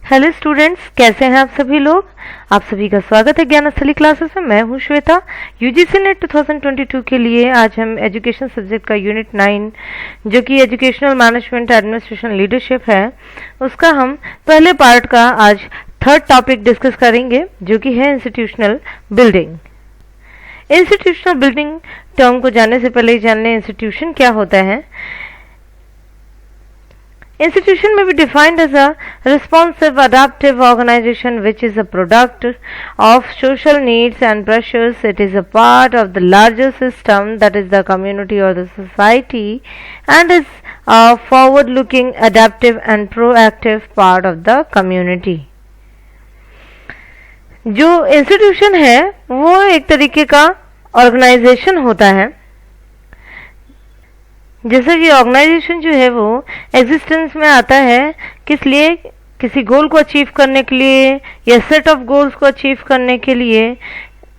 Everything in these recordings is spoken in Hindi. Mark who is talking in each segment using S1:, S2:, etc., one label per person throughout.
S1: हेलो स्टूडेंट्स, कैसे हैं आप सभी लोग। आप सभी का स्वागत है ज्ञानस्थली क्लासेस में। मैं हूं श्वेता। यूजीसी नेट 2022 के लिए आज हम एजुकेशन सब्जेक्ट का यूनिट 9 जो कि एजुकेशनल मैनेजमेंट एडमिनिस्ट्रेशन लीडरशिप है, उसका हम पहले पार्ट का आज थर्ड टॉपिक डिस्कस करेंगे, जो कि है institutional building. Institutional building term को जानने से पहले जान लें इंस्टीट्यूशन क्या होता है। Institution may be defined as a responsive, adaptive organization which is a product of social needs and pressures. It is a part of the larger system, that is the community or the society, and is a forward-looking, adaptive and proactive part of the community. जो institution है वो एक तरीके का organization होता है। जैसे कि ऑर्गेनाइजेशन जो है वो एग्जिस्टेंस में आता है किस लिए, किसी गोल को अचीव करने के लिए या सेट ऑफ गोल्स को अचीव करने के लिए।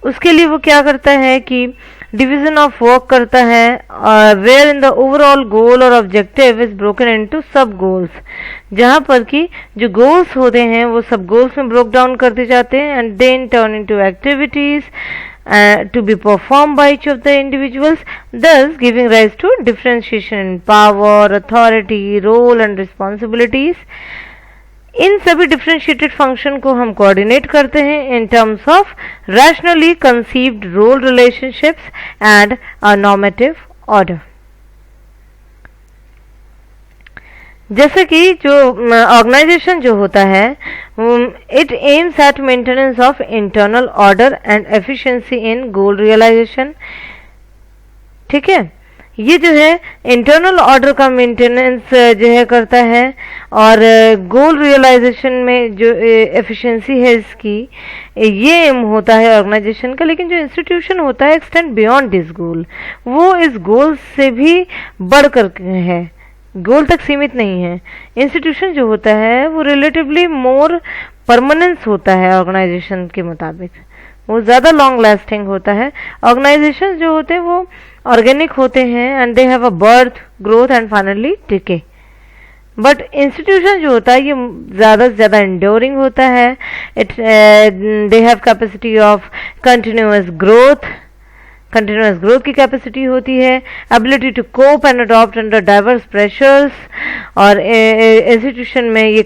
S1: उसके लिए वो क्या करता है कि डिवीजन ऑफ वर्क करता है, वेयर इन द ओवरऑल गोल और ऑब्जेक्टिव इज ब्रोकन इनटू सब गोल्स, जहाँ पर कि जो गोल्स होते हैं वो सब गोल्स में ब्रोक डाउन करते जाते हैं and then turn into activities to be performed by each of the individuals, thus giving rise to differentiation in power, authority, role and responsibilities. इन सभी डिफरेंशिएटेड फंक्शन को हम कोऑर्डिनेट करते हैं in terms of rationally conceived role relationships and a normative order. जैसे कि जो ऑर्गेनाइजेशन जो होता है it aims at maintenance of internal order and efficiency in goal realisation. ठीक है, ये जो है इंटरनल ऑर्डर का मेंटेनेंस जो है करता है और गोल रियलाइजेशन में जो एफिशिएंसी है इसकी, ये एम होता है ऑर्गेनाइजेशन का। लेकिन जो इंस्टीट्यूशन होता है एक्सटेंड बियॉन्ड दिस गोल, वो इस गोल से भी बढ़कर है, गोल तक सीमित नहीं है। इंस्टीट्यूशन जो होता है वो रिलेटिवली मोर परमानेंस होता है ऑर्गेनाइजेशन के मुताबिक, वो ज़्यादा लॉन्ग लास्टिंग होता है। ऑर्गेनाइजेशन जो होते हैं वो ऑर्गेनिक होते हैं and they have a birth, growth and finally decay. But institution जो होता है ये ज़्यादा से ज़्यादा एंड्योरिंग होता है। It they have capacity of continuous growth की कैपेसिटी होती है, ability to cope and adopt under diverse pressures. और इंस्टीट्यूशन में ये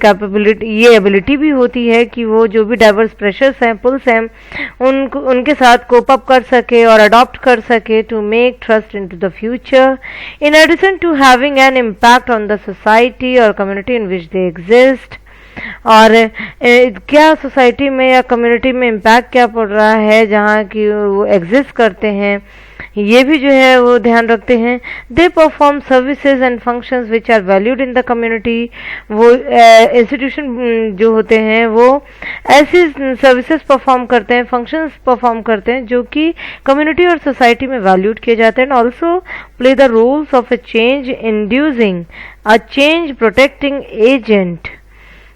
S1: एबिलिटी भी होती है कि वो जो भी डाइवर्स प्रेशर्स हैं, पुल्स हैं, उनके साथ कोप अप कर सके और अडॉप्ट कर सके to make trust in to the future, in addition to having an impact on the society और community in which they exist. और क्या सोसाइटी में या कम्युनिटी में इम्पैक्ट क्या पड़ रहा है जहाँ की वो एग्जिस्ट करते हैं, ये भी जो है वो ध्यान रखते हैं। They perform services and functions which are valued in the community. वो इंस्टीट्यूशन जो होते हैं वो ऐसी सर्विसेज परफॉर्म करते हैं, फंक्शंस परफॉर्म करते हैं जो कि कम्युनिटी और सोसाइटी में वैल्यूड किए जाते हैं। And also play the roles of a change inducing, a change protecting agent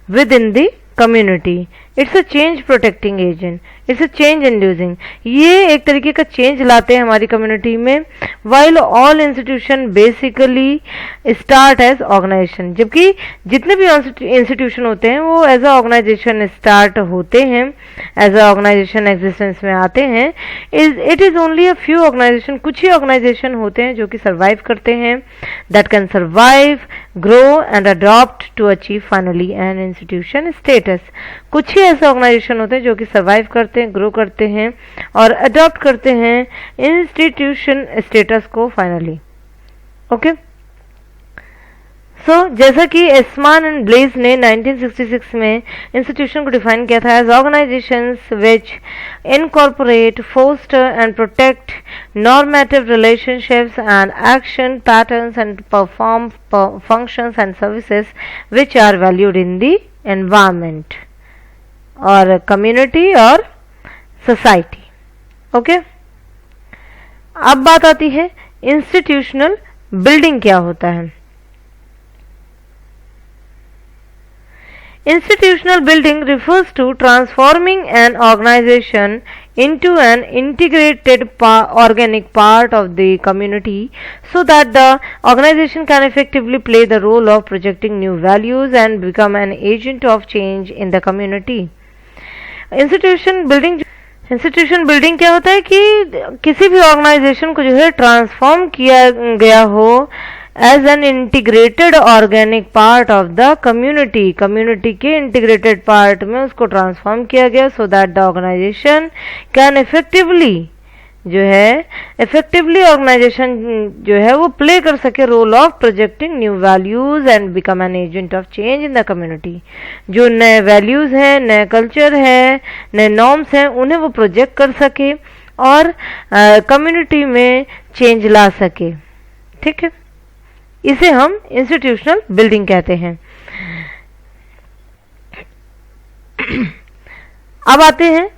S1: within the community. It's a change protecting agent, it's a change inducing. ये एक तरीके का चेंज लाते हैं हमारी कम्युनिटी में। while all institution basically start as organization, जबकि जितने भी इंस्टीट्यूशन होते हैं वो एज अ ऑर्गेनाइजेशन स्टार्ट होते हैं, एज अ ऑर्गेनाइजेशन एग्जिस्टेंस में आते हैं। It is only a few organisations, कुछ ही ऑर्गेनाइजेशन होते हैं जो कि सर्वाइव करते हैं, that can survive, grow and adopt to achieve finally an institution status. कुछ ही ऐसे ऑर्गेनाइजेशन होते हैं जो कि सर्वाइव करते हैं, ग्रो करते हैं और अडॉप्ट करते हैं इंस्टीट्यूशन स्टेटस को फाइनली। ओके, जैसा कि एस्मान एंड ब्लेज ने 1966 में इंस्टीट्यूशन को डिफाइन किया था as organisations which incorporate, foster and protect normative relationships and action patterns and perform functions and services which are valued in the environment और कम्युनिटी और सोसाइटी। ओके, अब बात आती है इंस्टीट्यूशनल बिल्डिंग क्या होता है। Institutional building refers to transforming an organization into an integrated organic part of the community so that the organization can effectively play the role of projecting new values and become an agent of change in the community. Institution building क्या होता है कि किसी भी ऑर्गेनाइजेशन को जो है ट्रांसफॉर्म किया गया हो as an integrated organic part of the community के इंटीग्रेटेड पार्ट में उसको ट्रांसफॉर्म किया गया so that the organisation can effectively organisation जो है वो प्ले कर सके role of projecting new values and become an agent of change in the community. जो नए वैल्यूज हैं, नए कल्चर है, नए नॉर्म्स हैं, उन्हें वो प्रोजेक्ट कर सके और कम्युनिटी में चेंज ला सके। ठीक है, इसे हम इंस्टीट्यूशनल बिल्डिंग कहते हैं। अब आते हैं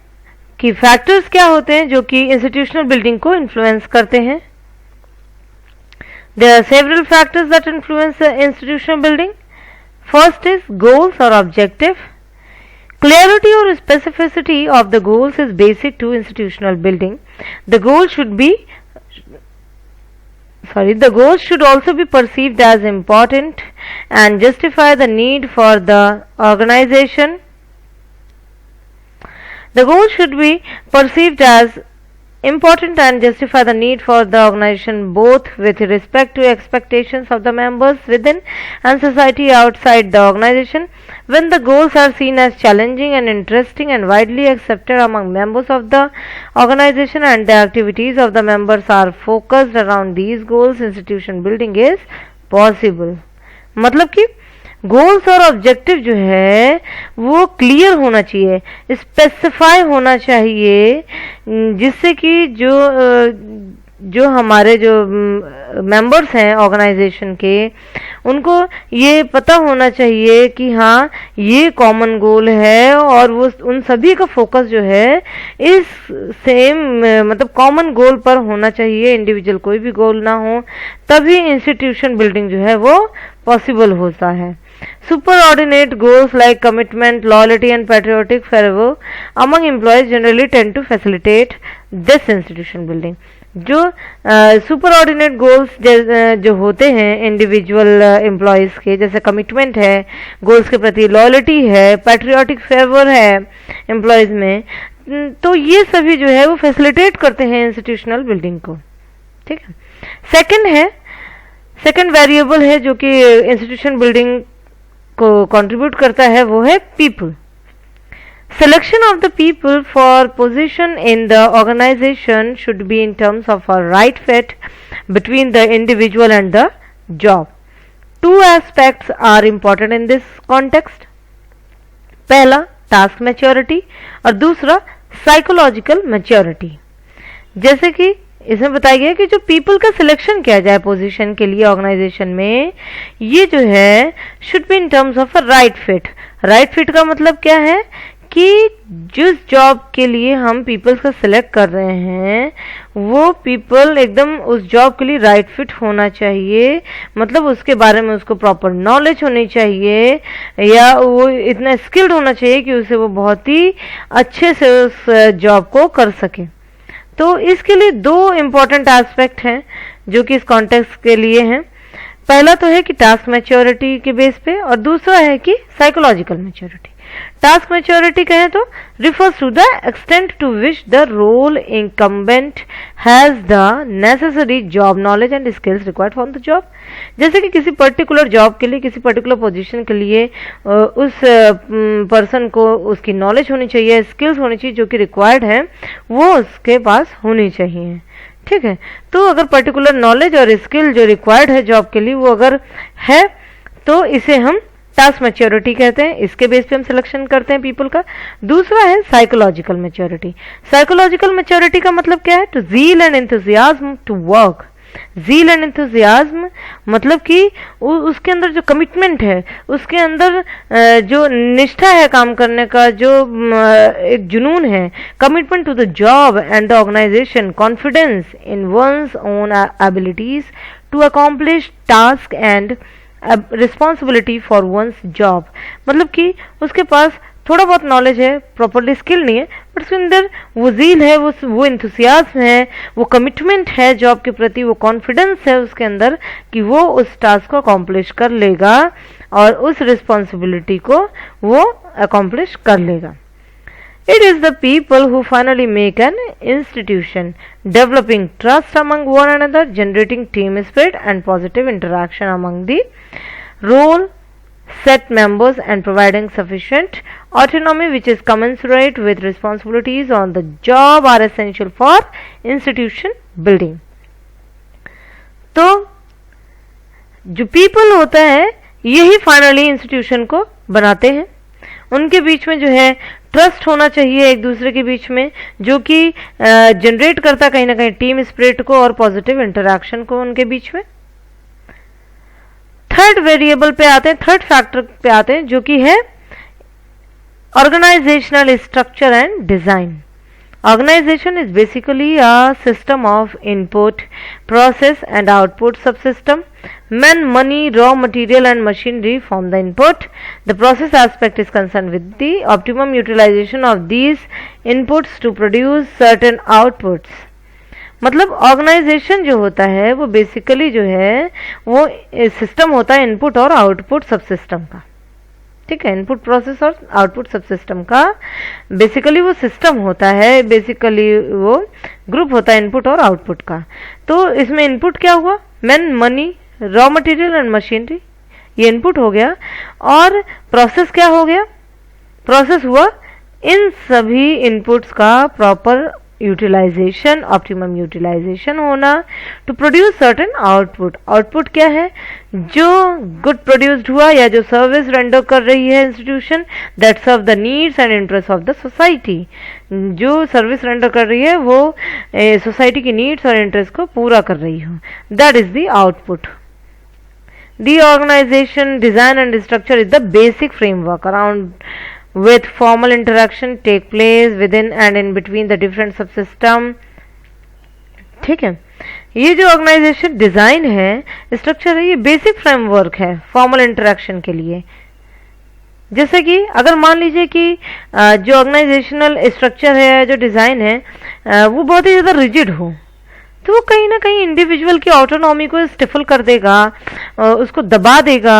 S1: कि फैक्टर्स क्या होते हैं जो कि इंस्टीट्यूशनल बिल्डिंग को इन्फ्लुएंस करते हैं। There are several factors that influence institutional building. First is goals और objective. Clarity or specificity of the goals is basic to institutional building. The goals should also be perceived as important and justify the need for the organization. The goals should be perceived as important and justify the need for the organization both with respect to expectations of the members within and society outside the organization. When the goals are seen as challenging and interesting and widely accepted among members of the organization and the activities of the members are focused around these goals, institution building is possible. मतलब कि गोल्स और ऑब्जेक्टिव जो है वो क्लियर होना चाहिए, स्पेसिफाई होना चाहिए, जिससे कि जो हमारे जो मेंबर्स हैं ऑर्गेनाइजेशन के उनको ये पता होना चाहिए कि हाँ ये कॉमन गोल है और वो उन सभी का फोकस जो है इस सेम मतलब कॉमन गोल पर होना चाहिए, इंडिविजुअल कोई भी गोल ना हो, तभी इंस्टीट्यूशन बिल्डिंग जो है वो पॉसिबल होता है। Superordinate goals like commitment, loyalty and patriotic fervor among employees generally tend to facilitate this institution building. जो सुपरऑर्डिनेट गोल्स जो होते हैं इंडिविजुअल एम्प्लॉयज़ के, जैसे कमिटमेंट है गोल्स के प्रति, लॉयल्टी है, पैट्रियोटिक फेवर है एम्प्लॉयज़ में, तो ये सभी जो है वो फैसिलिटेट करते हैं इंस्टीट्यूशनल बिल्डिंग को। ठीक है, सेकंड वेरिएबल है जो कि इंस्टीट्यूशन बिल्डिंग को कंट्रीब्यूट करता है, वो है people. Selection of the people for position in the organization should be in terms of a right fit between the individual and the job. Two aspects are important in this context. पहला टास्क मैच्योरिटी और दूसरा साइकोलॉजिकल मैच्योरिटी। जैसे कि इसमें बताया गया कि जो पीपल का सिलेक्शन किया जाए पोजीशन के लिए ऑर्गेनाइजेशन में, ये जो है should be in terms of a right fit. Right fit का मतलब क्या है कि जिस जॉब के लिए हम पीपल्स का सिलेक्ट कर रहे हैं वो पीपल एकदम उस जॉब के लिए राइट फिट होना चाहिए, मतलब उसके बारे में उसको प्रॉपर नॉलेज होनी चाहिए या वो इतना स्किल्ड होना चाहिए कि उसे वो बहुत ही अच्छे से उस जॉब को कर सके। तो इसके लिए दो इम्पॉर्टेंट एस्पेक्ट हैं जो कि इस कॉन्टेक्स्ट के लिए हैं। पहला तो है कि टास्क मैच्योरिटी के बेस पे और दूसरा है कि साइकोलॉजिकल मैच्योरिटी। टास्क मैच्योरिटी कहें तो refers to the extent to which the role incumbent has the necessary job knowledge and skills required for the job। जैसे कि किसी पर्टिकुलर जॉब के लिए, किसी पर्टिकुलर पोजीशन के लिए उस पर्सन को उसकी नॉलेज होनी चाहिए, स्किल्स होनी चाहिए जो कि रिक्वायर्ड है वो उसके पास होनी चाहिए। ठीक है, तो अगर पर्टिकुलर नॉलेज और स्किल जो रिक्वायर्ड है जॉब के लिए वो अगर है तो इसे हम टास्क मैच्योरिटी कहते हैं। इसके बेस पे हम सिलेक्शन करते हैं पीपल का। दूसरा है साइकोलॉजिकल मैच्योरिटी। साइकोलॉजिकल मैच्योरिटी का मतलब क्या है? To zeal and enthusiasm to work. Zeal and enthusiasm मतलब कि उसके अंदर जो कमिटमेंट है, उसके अंदर जो निष्ठा है काम करने का, जो एक जुनून है, commitment to the job and the organisation, confidence in one's own abilities to accomplish task and responsibility for one's job, मतलब कि उसके पास थोड़ा बहुत नॉलेज है, प्रॉपरली स्किल नहीं है, बट उसके अंदर वो ज़ील है, वो इंथुसियाज्म है, वो कमिटमेंट है जॉब के प्रति, वो कॉन्फिडेंस है उसके अंदर कि वो उस टास्क को अकॉम्प्लिश कर लेगा और उस रिस्पॉन्सिबिलिटी को वो अकॉम्प्लिश कर लेगा. It is the people who finally make an institution, developing trust among one another, generating team spirit and positive interaction among the role set members, and providing sufficient autonomy which is commensurate with responsibilities on the job are essential for institution building. तो जो people होता है यही फाइनली इंस्टीट्यूशन को बनाते हैं. उनके बीच में जो है ट्रस्ट होना चाहिए एक दूसरे के बीच में, जो कि जनरेट करता कहीं ना कहीं टीम स्पिरिट को और पॉजिटिव इंटरैक्शन को उनके बीच में. थर्ड वेरिएबल पे आते हैं, थर्ड फैक्टर पे आते हैं, जो कि है organisational structure and design. Organization is basically a system of input, process and output subsystem. Men, money, raw material and machinery form the input. The process aspect is concerned with the optimum utilization of these inputs to produce certain outputs. मतलब ऑर्गेनाइजेशन जो होता है वो बेसिकली जो है वो सिस्टम होता है इनपुट और आउटपुट सबसिस्टम का. ठीक है, इनपुट प्रोसेस और आउटपुट सबसिस्टम का बेसिकली वो सिस्टम होता है, बेसिकली वो ग्रुप होता है इनपुट और आउटपुट का. तो इसमें इनपुट क्या हुआ, man, money, raw material and machinery, ये इनपुट हो गया. और प्रोसेस क्या हो गया, प्रोसेस हुआ इन सभी इनपुट्स का प्रॉपर यूटिलाइजेशन, ऑप्टिमम यूटिलाइजेशन होना to produce certain output. Output क्या है, जो गुड प्रोड्यूस्ड हुआ या जो सर्विस रेंडर कर रही है institution that serve the needs and interest of the society. जो सर्विस रेंडर कर रही है वो सोसाइटी की नीड्स और इंटरेस्ट को पूरा कर रही हो, that is the output. The organization design and structure is the basic framework around with formal interaction take place within and in between the different subsystem. ठीक है, ये जो ऑर्गेनाइजेशन डिजाइन है, स्ट्रक्चर है, ये बेसिक फ्रेमवर्क है फॉर्मल इंटरेक्शन के लिए. जैसे कि अगर मान लीजिए कि जो ऑर्गेनाइजेशनल स्ट्रक्चर है, जो डिजाइन है, वो बहुत ही ज्यादा रिजिड हो, तो वो कहीं ना कहीं इंडिविजुअल की ऑटोनॉमी को स्टिफल कर देगा, उसको दबा देगा,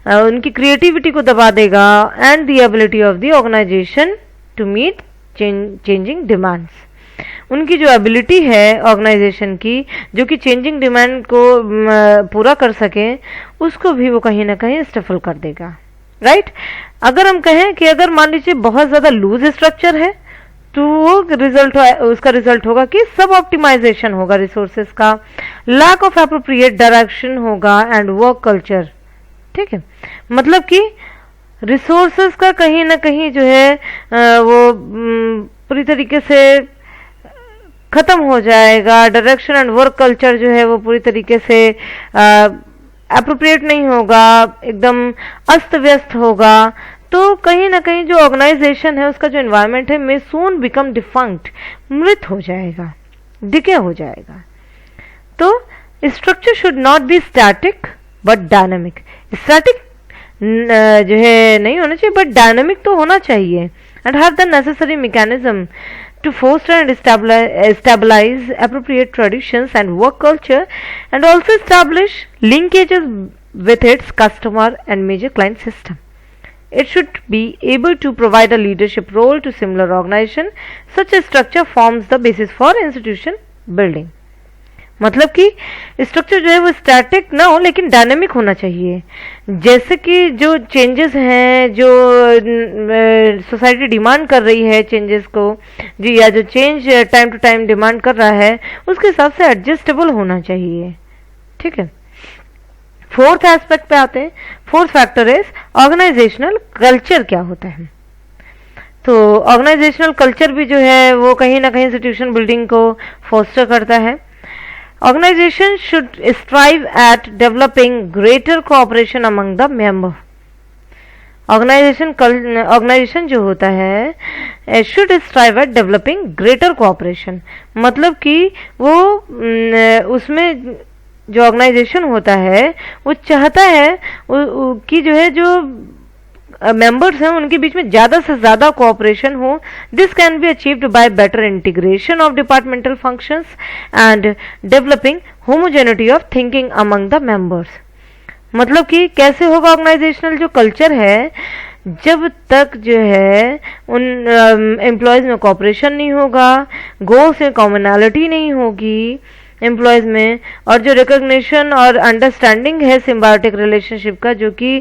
S1: उनकी क्रिएटिविटी को दबा देगा and the ability of the organisation to meet changing demands. उनकी जो एबिलिटी है ऑर्गेनाइजेशन की, जो कि चेंजिंग डिमांड को पूरा कर सके, उसको भी वो कहीं ना कहीं स्टिफल कर देगा. राइट, अगर हम कहें कि अगर मान लीजिए बहुत ज़्यादा लूज स्ट्रक्चर है, तो वो उसका रिजल्ट होगा कि सब ऑप्टिमाइजेशन होगा रिसोर्सेज का, लैक ऑफ एप्रोप्रिएट डायरेक्शन होगा एंड वर्क कल्चर. ठीक है, मतलब कि रिसोर्सेज का कहीं ना कहीं जो है वो पूरी तरीके से खत्म हो जाएगा, डायरेक्शन एंड वर्क कल्चर जो है वो पूरी तरीके से एप्रोप्रिएट नहीं होगा, एकदम अस्त व्यस्त होगा. तो कहीं ना कहीं जो ऑर्गेनाइजेशन है उसका जो एनवायरनमेंट है मे सून बिकम डिफंक्ट, मृत हो जाएगा, डिके हो जाएगा. तो structure should not be static but dynamic. Static जो है नहीं होना चाहिए, बट डायनामिक तो होना चाहिए and have the necessary mechanism to foster and stabilize appropriate traditions and work culture, and also establish linkages with its customer and major client system. It should be able to provide a leadership role to similar organization. Such a structure forms the basis for institution building. मतलब कि स्ट्रक्चर जो है वो स्टैटिक ना हो लेकिन डायनेमिक होना चाहिए. जैसे कि जो चेंजेस हैं, जो सोसाइटी डिमांड कर रही है चेंजेस को, जी, या जो change time to time demand कर रहा है, उसके हिसाब से एडजस्टेबल होना चाहिए. ठीक है, फोर्थ एस्पेक्ट पे आते हैं. Fourth factor is organisational culture. क्या होता है, तो ऑर्गेनाइजेशनल कल्चर भी जो है वो कहीं ना कहीं इंस्टीट्यूशन बिल्डिंग को फोस्टर करता है. Organization should strive at developing greater cooperation among the member. Organisation जो होता है should strive at developing greater cooperation. मतलब कि वो उसमें जो ऑर्गेनाइजेशन होता है वो चाहता है कि जो है जो मेंबर्स हैं उनके बीच में ज़्यादा से ज़्यादा कोऑपरेशन हो. This can be achieved by better integration of departmental functions and developing homogeneity of thinking among the members. मतलब कि कैसे होगा ऑर्गेनाइजेशनल जो कल्चर है, जब तक जो है उन एम्प्लॉयज़ में कोऑपरेशन नहीं होगा, गोल्स में कॉमनैलिटी नहीं होगी एम्प्लॉयज़ में, और जो रिकॉग्निशन और अंडरस्टैंडिंग है सिम्बायोटिक रिलेशनशिप का जो कि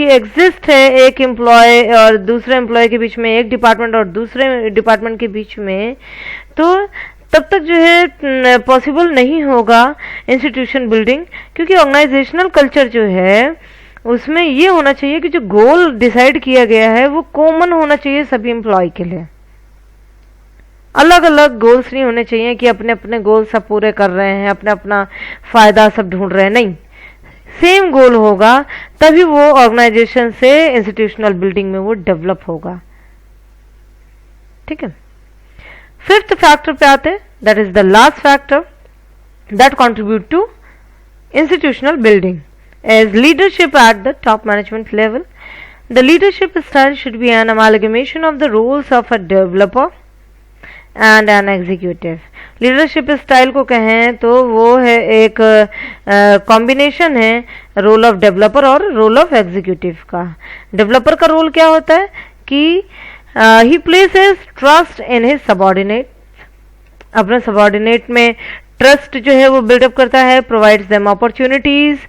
S1: एग्जिस्ट है एक एम्प्लॉय और दूसरे एम्प्लॉय के बीच में, एक डिपार्टमेंट और दूसरे डिपार्टमेंट के बीच में, तो तब तक जो है पॉसिबल नहीं होगा इंस्टीट्यूशन बिल्डिंग. क्योंकि ऑर्गेनाइजेशनल कल्चर जो है उसमें ये होना चाहिए कि जो गोल डिसाइड किया गया है वो कॉमन होना चाहिए सभी एम्प्लॉय के लिए. अलग अलग गोल्स नहीं होने चाहिए कि अपने अपने गोल सब पूरे कर रहे हैं, अपना अपना फायदा सब ढूंढ रहे हैं. नहीं, सेम गोल होगा तभी वो ऑर्गेनाइजेशन से इंस्टीट्यूशनल बिल्डिंग में वो डेवलप होगा. ठीक है. फिफ्थ फैक्टर पे आते हैं, that is the last factor that contribute to institutional building is leadership at the top management level. The leadership style should be an amalgamation of the roles of a developer and an executive. Leadership style को कहें तो वो है एक कॉम्बिनेशन है रोल ऑफ डेवलपर और रोल ऑफ एग्जीक्यूटिव का. डेवलपर का रोल क्या होता है कि he places trust in his subordinate. अपने सबऑर्डिनेट में ट्रस्ट जो है वो बिल्डअप करता है. Provides them opportunities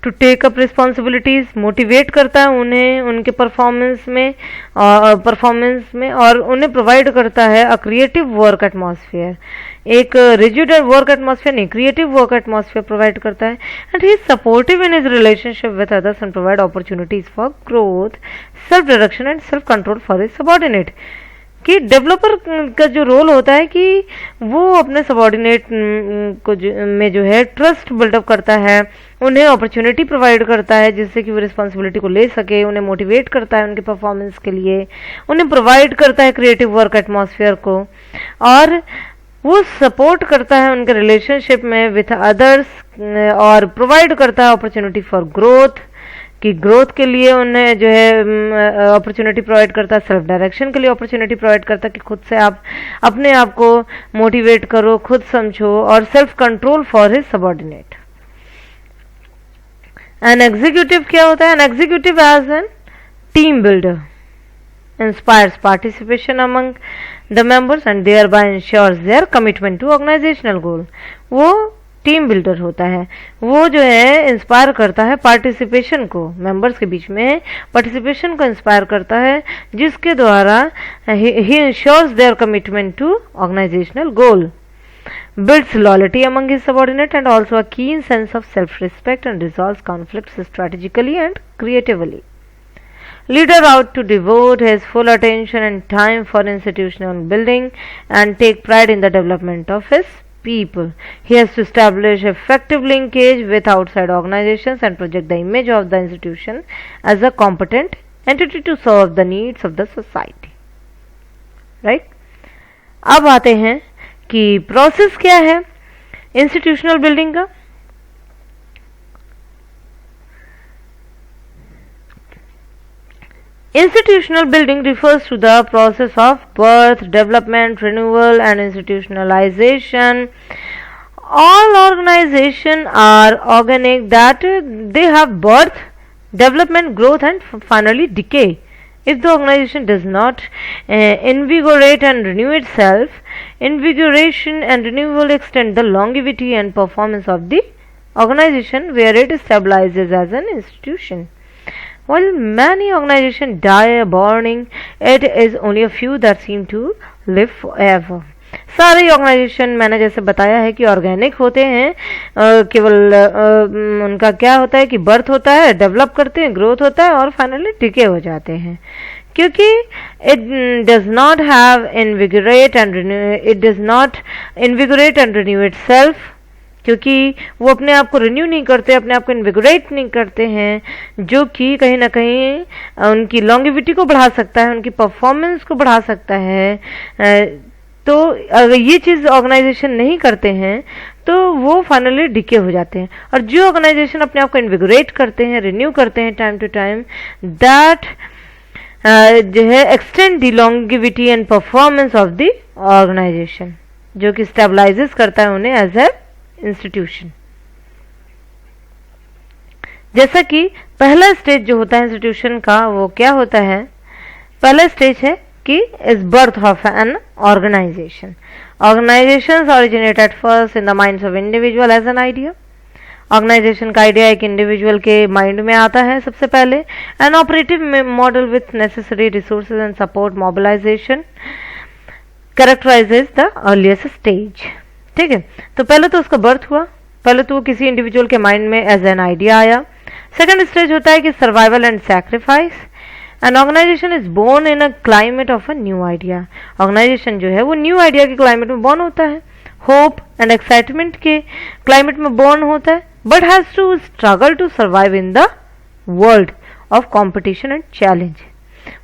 S1: to take up responsibilities. Motivate करता है उन्हें उनके परफॉर्मेंस में और उन्हें प्रोवाइड करता है अ क्रिएटिव वर्क एटमॉस्फेयर. एक रिजिड वर्क एटमॉस्फेयर नहीं, क्रिएटिव वर्क एटमॉस्फेयर प्रोवाइड करता है. And he is supportive in his relationship with others and provide opportunities for growth, self direction and self control for his subordinate. कि डेवलपर का जो रोल होता है कि वो अपने सबऑर्डिनेट को में जो है ट्रस्ट बिल्डअप करता है, उन्हें अपॉर्चुनिटी प्रोवाइड करता है जिससे कि वो रिस्पॉन्सिबिलिटी को ले सके, उन्हें मोटिवेट करता है उनके परफॉर्मेंस के लिए, उन्हें प्रोवाइड करता है क्रिएटिव वर्क एटमॉस्फेयर को, और वो सपोर्ट करता है उनके रिलेशनशिप में विथ अदर्स और प्रोवाइड करता है अपॉर्चुनिटी फॉर ग्रोथ, कि ग्रोथ के लिए उन्हें जो है अपॉर्चुनिटी प्रोवाइड करता है, सेल्फ डायरेक्शन के लिए अपॉर्चुनिटी प्रोवाइड करता है कि खुद से आप अपने आप को मोटिवेट करो, खुद समझो, और self control for his subordinate. An executive क्या होता है? An executive as an team builder inspires participation among the members and thereby ensures their commitment to organizational goal. वो टीम बिल्डर होता है, वो जो है इंस्पायर करता है पार्टिसिपेशन को, मेंबर्स के बीच में पार्टिसिपेशन को इंस्पायर करता है, जिसके द्वारा he ensures their commitment to organisational goal, builds loyalty among his subordinate and also a keen sense of self-respect and resolves conflicts strategically and creatively. Leader out to devote his full attention and time for institutional building and take pride in the development of his people. He has to establish effective linkage with outside organizations and project the image of the institution as a competent entity to serve the needs of the society. Right? अब आते हैं कि प्रोसेस क्या है इंस्टीट्यूशनल बिल्डिंग का. Institutional building refers to the process of birth, development, renewal and institutionalization. All organizations are organic that they have birth, development, growth and finally decay. If the organization does not invigorate and renew itself, invigoration and renewal extend the longevity and performance of the organization where it stabilizes as an institution. While many organizations die a burning, it is only a few that seem to live forever. सारे ऑर्गेनाइजेशन मैंने जैसे बताया है कि ऑर्गेनिक होते हैं, केवल उनका क्या होता है कि बर्थ होता है, डेवलप करते हैं, ग्रोथ होता है और फाइनली टिके हो जाते हैं, क्योंकि it does not invigorate and renew itself, क्योंकि वो अपने आप को रिन्यू नहीं करते, अपने आप को इन्विगोरेट नहीं करते हैं, जो कि कहीं ना कहीं उनकी लॉन्गिविटी को बढ़ा सकता है, उनकी परफॉर्मेंस को बढ़ा सकता है, तो अगर ये चीज़ ऑर्गेनाइजेशन नहीं करते हैं तो वो फाइनली डिके हो जाते हैं। और जो ऑर्गेनाइजेशन अपने आप को इन्विगोरेट करते हैं, रिन्यू करते हैं टाइम टू टाइम, दैट जो है extend the longevity and performance of the organisation, जो कि स्टेबलाइजेस करता है उन्हें एज ए इंस्टीट्यूशन। जैसा कि पहला स्टेज जो होता है इंस्टीट्यूशन का, वो क्या होता है? पहला स्टेज है कि is birth of an organisation. Organisations originate at first in the minds of individual as an idea. Organisation का आइडिया एक इंडिविजुअल के माइंड में आता है सबसे पहले। An operative model with necessary resources and support mobilisation characterises the earliest stage. ठीक है, तो पहले तो उसका बर्थ हुआ, पहले तो वो किसी इंडिविजुअल के माइंड में एज एन आइडिया आया। सेकंड स्टेज होता है कि survival and sacrifice. An organisation is born in a climate of a new idea. Organisation जो है वो न्यू आइडिया के क्लाइमेट में बोर्न होता है, होप एंड एक्साइटमेंट के क्लाइमेट में बोर्न होता है, but has to struggle to survive in the world of competition and challenge.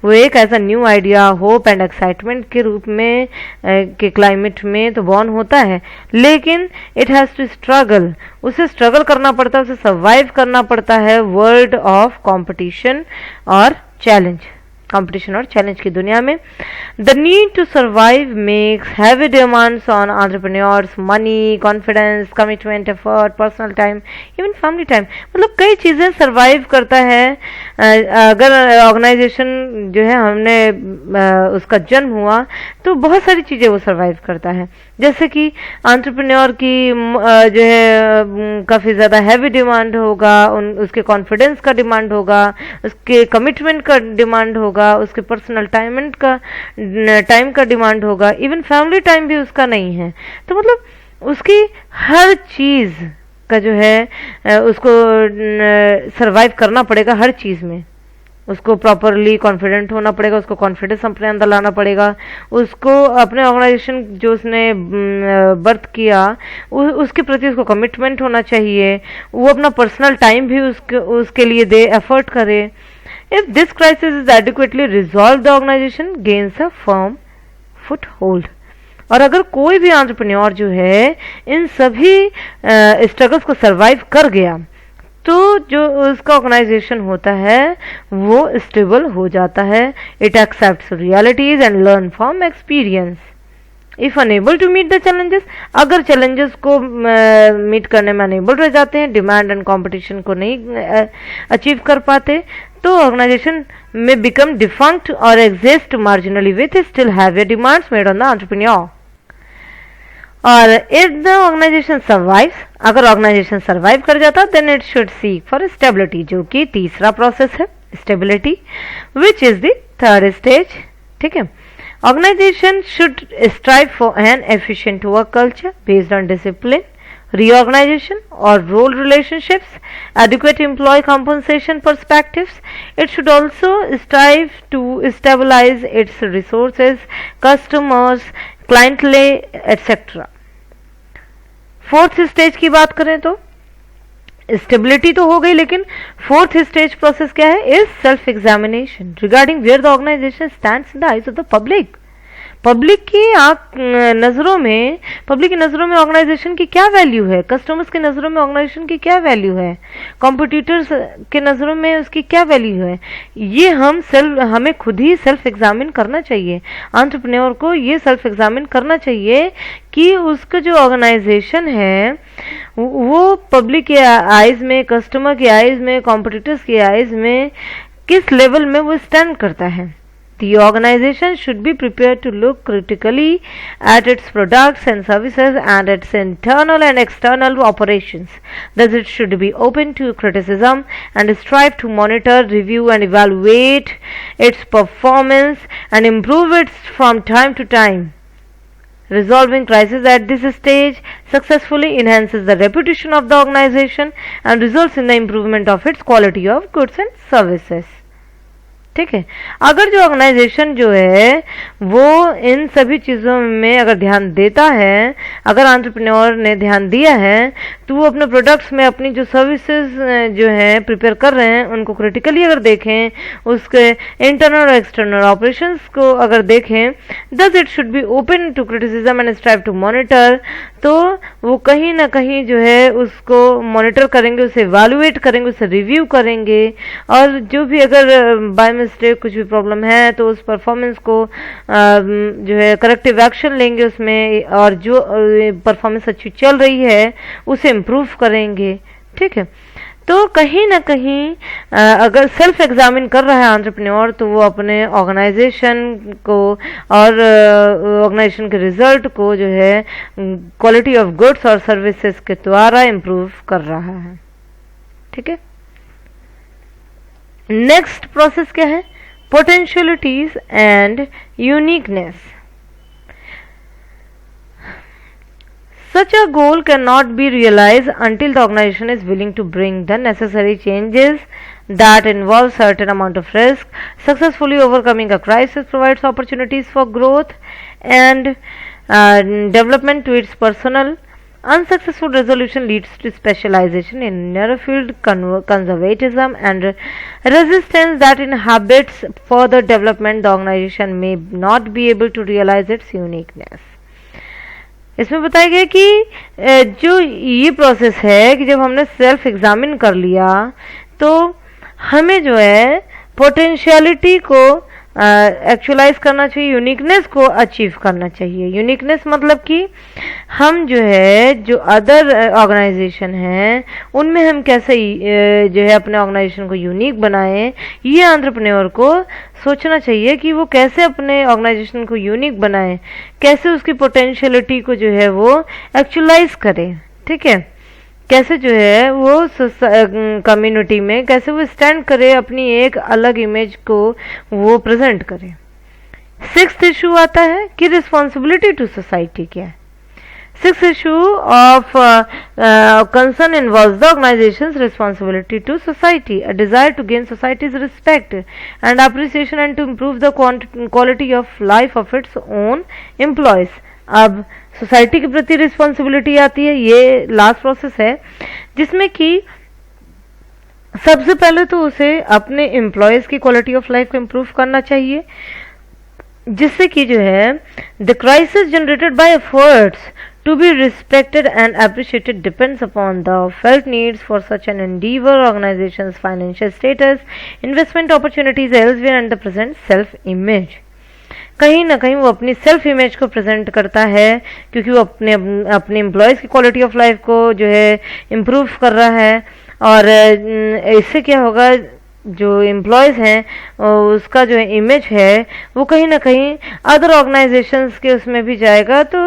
S1: वो एक ऐसा new idea, hope and excitement के रूप में के क्लाइमेट में तो बॉर्न होता है, लेकिन इट हैज टू स्ट्रगल, उसे स्ट्रगल करना पड़ता है, उसे सर्वाइव करना पड़ता है वर्ल्ड ऑफ कॉम्पिटिशन और चैलेंज, कंपटीशन और चैलेंज की दुनिया में। The need to survive makes heavy demands on entrepreneurs, money, confidence, commitment, effort, personal time, even family time. मतलब कई चीज़ें सर्वाइव करता है। अगर ऑर्गेनाइजेशन जो है हमने उसका जन्म हुआ तो बहुत सारी चीज़ें वो सर्वाइव करता है, जैसे कि एंटरप्रेन्योर की जो है काफ़ी ज़्यादा हैवी डिमांड होगा, उसके कॉन्फिडेंस का डिमांड होगा, उसके कमिटमेंट का डिमांड होगा, उसके पर्सनल टाइम का डिमांड होगा, इवन फैमिली टाइम भी उसका नहीं है। तो मतलब उसकी हर चीज़ का जो है उसको सरवाइव करना पड़ेगा, हर चीज़ में उसको प्रॉपरली कॉन्फिडेंट होना पड़ेगा, उसको कॉन्फिडेंस अपने अंदर लाना पड़ेगा, उसको अपने ऑर्गेनाइजेशन जो उसने बर्थ किया उसके प्रति उसको कमिटमेंट होना चाहिए, वो अपना पर्सनल टाइम भी उसके लिए दे, एफर्ट करे। If this crisis is adequately resolved, the organization gains a firm foothold. और अगर कोई भी एंटरप्रेन्योर जो है इन सभी स्ट्रगल्स को सरवाइव कर गया तो जो उसका ऑर्गेनाइजेशन होता है वो स्टेबल हो जाता है। It accepts realities and learn from experience. If unable to meet the challenges, अगर चैलेंजेस को मीट करने में अनेबल रह जाते हैं, डिमांड एंड कंपटीशन को नहीं अचीव कर पाते, तो ऑर्गेनाइजेशन में बिकम डिफंक्ट और exist marginally with still heavy demands made on the entrepreneur. और इफ द ऑर्गेनाइजेशन सर्वाइव्स, अगर ऑर्गेनाइजेशन सर्वाइव कर जाता then it should seek for stability, जो कि तीसरा प्रोसेस है stability, which is the third stage. ठीक है, organisation should strive for an efficient work culture based on discipline, reorganization or role relationships, adequate employee compensation perspectives. It should also strive to stabilize its resources, customers, clientele, etc. Fourth stage की बात करें तो स्टेबिलिटी तो हो गई, लेकिन फोर्थ स्टेज प्रोसेस क्या है? Is self examination regarding where the organisation stands in the eyes of the public. Public की नज़रों में, पब्लिक की नज़रों में ऑर्गेनाइजेशन की क्या वैल्यू है, कस्टमर्स की नज़रों में ऑर्गेनाइजेशन की क्या वैल्यू है, कॉम्पिटिटर्स के नज़रों में उसकी क्या वैल्यू है, ये हमें खुद ही सेल्फ एग्जामिन करना चाहिए। एंटरप्रेन्योर को ये सेल्फ एग्जामिन करना चाहिए कि उसका जो ऑर्गेनाइजेशन है वो पब्लिक के आइज़ में, कस्टमर के आइज़ में, कॉम्पिटिटर्स के आइज़ में किस लेवल में वो स्टैंड करता है। The organization should be prepared to look critically at its products and services and its internal and external operations. Thus, it should be open to criticism and strive to monitor, review, and evaluate its performance and improve it from time to time. Resolving crisis at this stage successfully enhances the reputation of the organization and results in the improvement of its quality of goods and services. ठीक है। अगर जो ऑर्गेनाइजेशन जो है वो इन सभी चीज़ों में अगर ध्यान देता है, अगर एंटरप्रेन्योर ने ध्यान दिया है, तो वो अपने प्रोडक्ट्स में अपनी जो सर्विसेज जो है प्रिपेयर कर रहे हैं उनको क्रिटिकली अगर देखें, उसके इंटरनल और एक्सटर्नल ऑपरेशंस को अगर देखें, thus it should be open to criticism and strive to monitor, तो वो कहीं ना कहीं जो है उसको मॉनिटर करेंगे, उसे इवैल्यूएट करेंगे, उसे रिव्यू करेंगे, और जो भी अगर बाय मिस्टेक कुछ भी प्रॉब्लम है तो उस परफॉर्मेंस को जो है करेक्टिव एक्शन लेंगे उसमें, और जो परफॉर्मेंस अच्छी चल रही है उसे इम्प्रूव करेंगे। ठीक है। तो कहीं ना कहीं अगर सेल्फ एग्जामिन कर रहा है एंटरप्रेन्योर, तो वो अपने ऑर्गेनाइजेशन को और ऑर्गेनाइजेशन के रिजल्ट को जो है क्वालिटी ऑफ गुड्स और सर्विसेज के द्वारा इम्प्रूव कर रहा है। ठीक है। नेक्स्ट प्रोसेस क्या है? Potentialities and uniqueness. Such a goal cannot be realized until the organization is willing to bring the necessary changes that involve certain amount of risk. Successfully overcoming a crisis provides opportunities for growth and development to its personnel. Unsuccessful resolution leads to specialization in narrow field conservatism and resistance that inhibits further development. The organization may not be able to realize its uniqueness. इसमें बताया गया कि जो ये प्रोसेस है कि जब हमने सेल्फ एग्जामिन कर लिया तो हमें जो है पोटेंशियलिटी को एक्चुअलाइज करना चाहिए, यूनिकनेस को अचीव करना चाहिए। यूनिकनेस मतलब कि हम जो है जो अदर ऑर्गेनाइजेशन हैं उनमें हम कैसे जो है अपने ऑर्गेनाइजेशन को यूनिक बनाएं, ये एंटरप्रेन्योर को सोचना चाहिए कि वो कैसे अपने ऑर्गेनाइजेशन को यूनिक बनाए, कैसे उसकी पोटेंशियलिटी को जो है वो एक्चुअलाइज करे। ठीक है। कैसे जो है वो कम्युनिटी में कैसे वो स्टैंड करे, अपनी एक अलग इमेज को वो प्रेजेंट करे। सिक्स्थ इशू आता है कि रिस्पॉन्सिबिलिटी टू सोसाइटी क्या है। Sixth issue of concern involves the organization's responsibility to society, a desire to gain society's respect and appreciation and to improve the quality of life of its own employees. अब सोसाइटी के प्रति रिस्पॉन्सिबिलिटी आती है, ये लास्ट प्रोसेस है जिसमें कि सबसे पहले तो उसे अपने एम्प्लॉयज की क्वालिटी ऑफ लाइफ को इम्प्रूव करना चाहिए, जिससे कि जो है the crisis generated by efforts to be respected and appreciated depends upon the felt needs for such an endeavor, organization's financial status, investment opportunities elsewhere and the present self image. कहीं ना कहीं वो अपनी सेल्फ इमेज को प्रेजेंट करता है क्योंकि वो अपने एम्प्लॉयज़ की क्वालिटी ऑफ लाइफ को जो है इम्प्रूव कर रहा है, और इससे क्या होगा, जो एम्प्लॉयज़ हैं उसका जो इमेज है वो कहीं ना कहीं अदर ऑर्गेनाइजेशंस के उसमें भी जाएगा। तो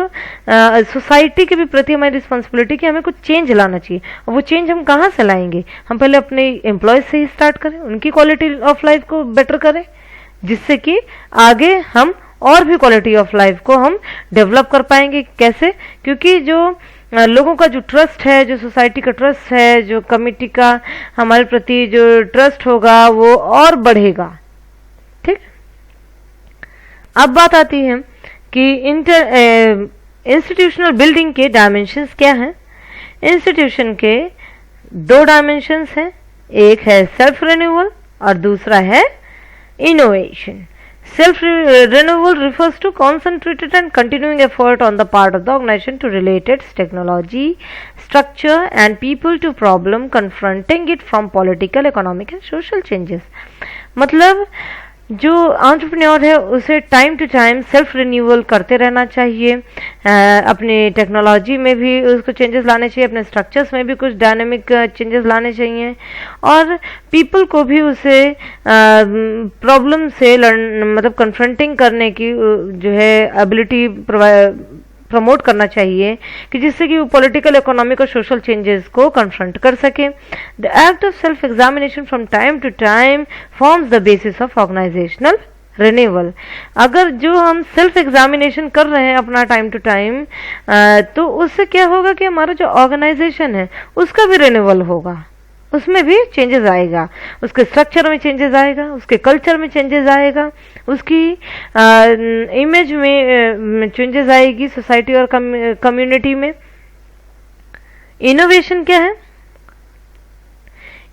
S1: सोसाइटी के भी प्रति हमारी रिस्पॉन्सिबिलिटी कि हमें कुछ चेंज लाना चाहिए, और वो चेंज हम कहाँ से लाएंगे? हम पहले अपने एम्प्लॉयज़ से ही स्टार्ट करें, उनकी क्वालिटी ऑफ लाइफ को बेटर करें, जिससे कि आगे हम और भी क्वालिटी ऑफ लाइफ को हम डेवलप कर पाएंगे। कैसे? क्योंकि जो लोगों का जो ट्रस्ट है, जो सोसाइटी का ट्रस्ट है, जो कमिटी का हमारे प्रति जो ट्रस्ट होगा वो और बढ़ेगा। ठीक। अब बात आती है कि इंस्टीट्यूशनल बिल्डिंग के डायमेंशंस क्या हैं। इंस्टीट्यूशन के दो डायमेंशंस हैं, एक है सेल्फ रिन्यूअल और दूसरा है innovation. Self renewal refers to concentrated and continuing effort on the part of the organization to relate its technology, structure and people to problem confronting it from political, economic and social changes. मतलब जो एंटरप्रेन्योर है उसे time to time self renewal करते रहना चाहिए, अपनी टेक्नोलॉजी में भी उसको चेंजेस लाने चाहिए, अपने स्ट्रक्चर्स में भी कुछ डायनेमिक चेंजेस लाने चाहिए, और पीपल को भी उसे प्रॉब्लम से मतलब कन्फ्रंटिंग करने की जो है एबिलिटी प्रमोट करना चाहिए कि जिससे कि वो पॉलिटिकल, इकोनॉमिक और सोशल चेंजेस को कन्फ्रंट कर सके। The act of self examination from time to time forms the basis of organisational renewal. अगर जो हम सेल्फ एग्जामिनेशन कर रहे हैं अपना टाइम टू टाइम, तो उससे क्या होगा कि हमारा जो ऑर्गेनाइजेशन है उसका भी रिन्यूअल होगा, उसमें भी चेंजेस आएगा, उसके स्ट्रक्चर में चेंजेस आएगा, उसके कल्चर में चेंजेस आएगा, उसकी इमेज में चेंजेस आएगी सोसाइटी और कम्युनिटी में। इनोवेशन क्या है?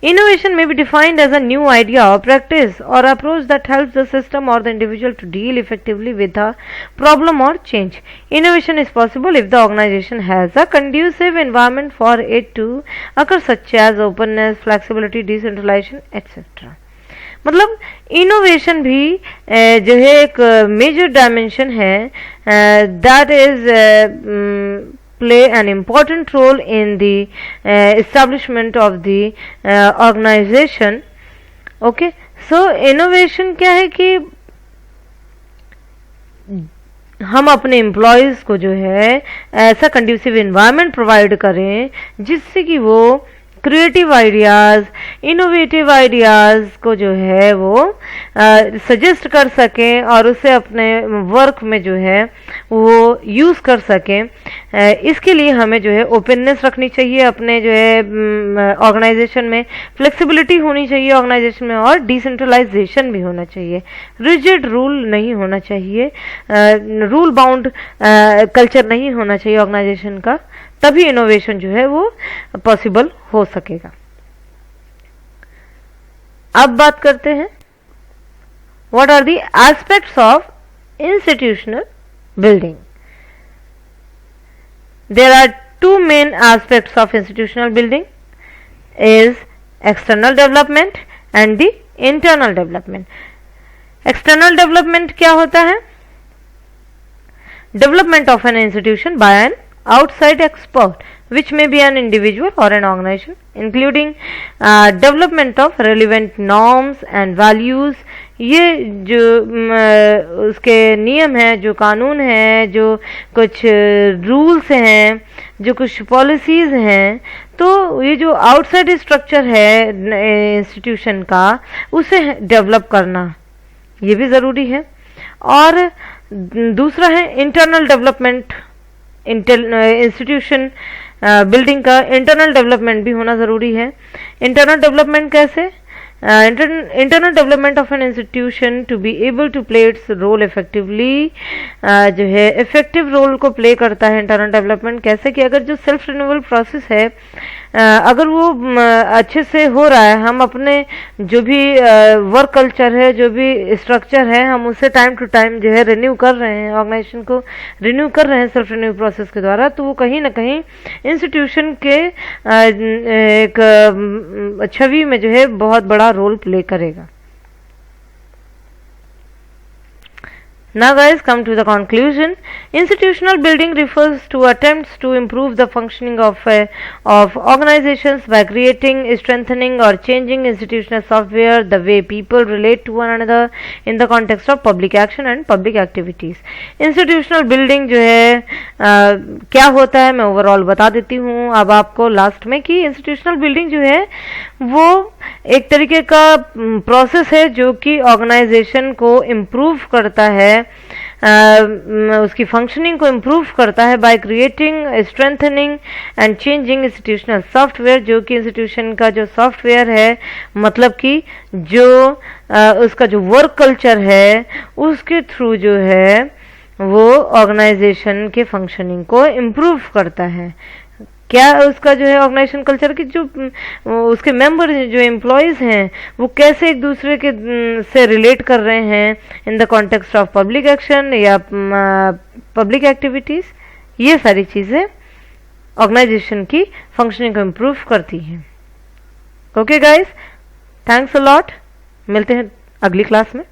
S1: Innovation may be defined as a new idea or practice or approach that helps the system or the individual to deal effectively with a problem or change. Innovation is possible if the organization has a conducive environment for it to occur, such as openness, flexibility, decentralization, etc. मतलब इनोवेशन भी जो है एक मेजर डायमेंशन है that is play an important role in the establishment of the organization. Okay, so innovation क्या है कि हम अपने एम्प्लॉयज़ को जो है ऐसा कंड्यूसिव एनवायरनमेंट प्रोवाइड करें जिससे कि वो क्रिएटिव आइडियाज़, इनोवेटिव आइडियाज़ को जो है वो सजेस्ट कर सकें और उसे अपने वर्क में जो है वो यूज़ कर सकें। इसके लिए हमें जो है ओपननेस रखनी चाहिए अपने जो है ऑर्गेनाइजेशन में, फ्लेक्सिबिलिटी होनी चाहिए ऑर्गेनाइजेशन में और डिसेंट्रलाइजेशन भी होना चाहिए। रिजिड रूल नहीं होना चाहिए, रूल बाउंड कल्चर नहीं होना चाहिए ऑर्गेनाइजेशन का, तभी इनोवेशन जो है वो पॉसिबल हो सकेगा। अब बात करते हैं what are the aspects of institutional building. There are two main aspects of institutional building is external development and the internal development. External development क्या होता है? Development of an institution by an outside expert, which may be an individual or an organization, including development of relevant norms and values. ये जो उसके नियम हैं, जो कानून हैं, जो कुछ रूल्स हैं, जो कुछ पॉलिसीज़ हैं, तो ये जो आउटसाइड स्ट्रक्चर है इंस्टीट्यूशन का उसे डेवलप करना ये भी ज़रूरी है। और दूसरा है इंटरनल डेवलपमेंट। इंस्टीट्यूशन बिल्डिंग का इंटरनल डेवलपमेंट भी होना ज़रूरी है। इंटरनल डेवलपमेंट कैसे? Internal development of an institution to be able to play its role effectively, जो है इफेक्टिव रोल को प्ले करता है इंटरनल डेवलपमेंट। कैसे कि अगर जो सेल्फ रिन्यूअल प्रोसेस है अगर वो अच्छे से हो रहा है, हम अपने जो भी वर्क कल्चर है, जो भी स्ट्रक्चर है, हम उसे टाइम टू टाइम जो है रिन्यू कर रहे हैं, ऑर्गेनाइजेशन को रिन्यू कर रहे हैं सेल्फ रिन्यू प्रोसेस के द्वारा, तो वो कहीं ना कहीं इंस्टीट्यूशन के एक छवि में जो है बहुत बड़ा रोल प्ले करेगा। Now guys, come to the conclusion. Institutional building refers to attempts to improve the functioning of organizations by creating, strengthening or changing institutional software, the way people relate to one another in the context of public action and public activities. Institutional building जो है क्या होता है मैं ओवरऑल बता देती हूँ अब आपको लास्ट में कि इंस्टीट्यूशनल बिल्डिंग जो है वो एक तरीके का प्रोसेस है जो कि ऑर्गेनाइजेशन को इम्प्रूव करता है, उसकी फंक्शनिंग को इम्प्रूव करता है by creating, strengthening and changing institutional software, जो कि इंस्टीट्यूशन का जो सॉफ्टवेयर है मतलब कि जो उसका जो वर्क कल्चर है उसके थ्रू जो है वो ऑर्गेनाइजेशन के फंक्शनिंग को इम्प्रूव करता है। क्या उसका जो है ऑर्गेनाइजेशन कल्चर की जो उसके मेंबर जो एम्प्लॉयज़ हैं वो कैसे एक दूसरे के से रिलेट कर रहे हैं in the context of public action या पब्लिक एक्टिविटीज़, ये सारी चीज़ें ऑर्गेनाइजेशन की फंक्शनिंग को इम्प्रूव करती हैं। Okay guys, thanks a lot, मिलते हैं अगली क्लास में।